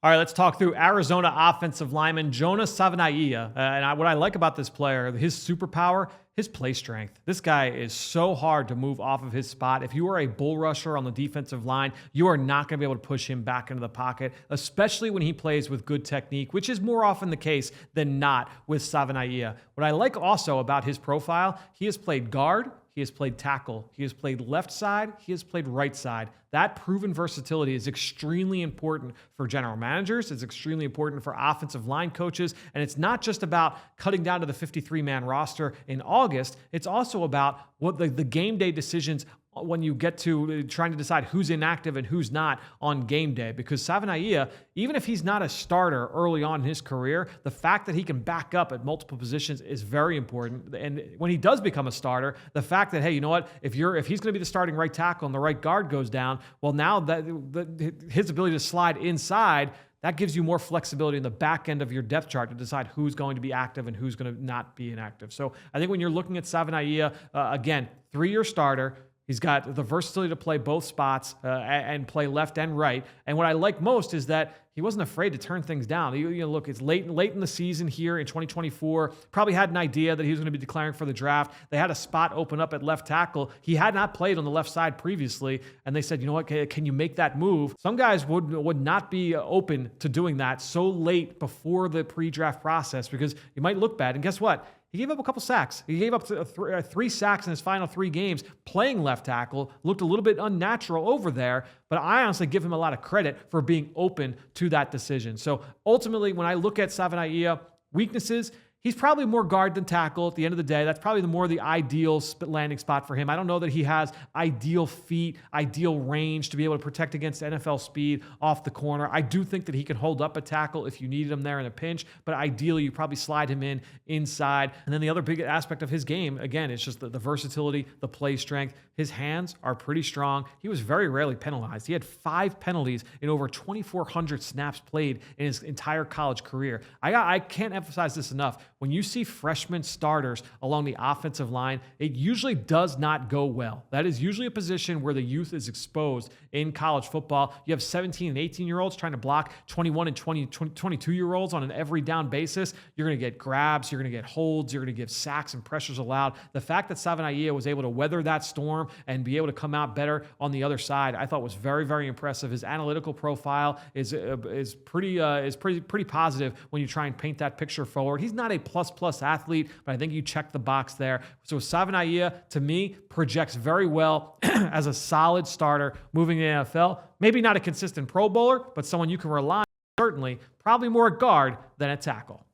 All right, let's talk through Arizona offensive lineman Jonah Savaiinaea. What I like about this player, his superpower, his play strength. This guy is so hard to move off of his spot. If you are a bull rusher on the defensive line, you are not going to be able to push him back into the pocket, especially when he plays with good technique, which is more often the case than not with Savaiinaea. What I like also about his profile, he has played guard, he has played tackle. He has played left side. He has played right side. That proven versatility is extremely important for general managers. It's extremely important for offensive line coaches. And it's not just about cutting down to the 53-man roster in August. It's also about what the game day decisions when you get to trying to decide who's inactive and who's not on game day. Because Savaiinaea, even if he's not a starter early on in his career, the fact that he can back up at multiple positions is very important. And when he does become a starter, the fact that, hey, you know what, if he's going to be the starting right tackle and the right guard goes down, well, now that his ability to slide inside, that gives you more flexibility in the back end of your depth chart to decide who's going to be active and who's going to not be inactive. So I think when you're looking at Savaiinaea, again, 3-year starter, he's got the versatility to play both spots and play left and right. And what I like most is that he wasn't afraid to turn things down. Look, it's late in the season here in 2024. Probably had an idea that he was going to be declaring for the draft. They had a spot open up at left tackle. He had not played on the left side previously, and they said, you know what, can you make that move? Some guys would not be open to doing that so late before the pre-draft process because you might look bad. And guess what? He gave up a couple sacks. He gave up 3 sacks in his final 3 games playing left tackle. Looked a little bit unnatural over there, but I honestly give him a lot of credit for being open to that decision. So ultimately, when I look at Savaiinaea, weaknesses, he's probably more guard than tackle at the end of the day. That's probably the ideal landing spot for him. I don't know that he has ideal feet, ideal range to be able to protect against NFL speed off the corner. I do think that he can hold up a tackle if you needed him there in a pinch, but ideally you probably slide him inside. And then the other big aspect of his game, again, it's just the versatility, the play strength. His hands are pretty strong. He was very rarely penalized. He had 5 penalties in over 2,400 snaps played in his entire college career. I can't emphasize this enough. When you see freshman starters along the offensive line, it usually does not go well. That is usually a position where the youth is exposed in college football. You have 17 and 18-year-olds trying to block 21 and 22-year-olds on an every down basis. You're going to get grabs, you're going to get holds, you're going to get sacks and pressures allowed. The fact that Savaiinaea was able to weather that storm and be able to come out better on the other side, I thought was very, very impressive. His analytical profile is pretty positive when you try and paint that picture forward. He's not a plus athlete, but I think you check the box there. So Savaiinaea, to me, projects very well as a solid starter moving in the NFL. Maybe not a consistent Pro Bowler, but someone you can rely on, certainly, probably more a guard than a tackle.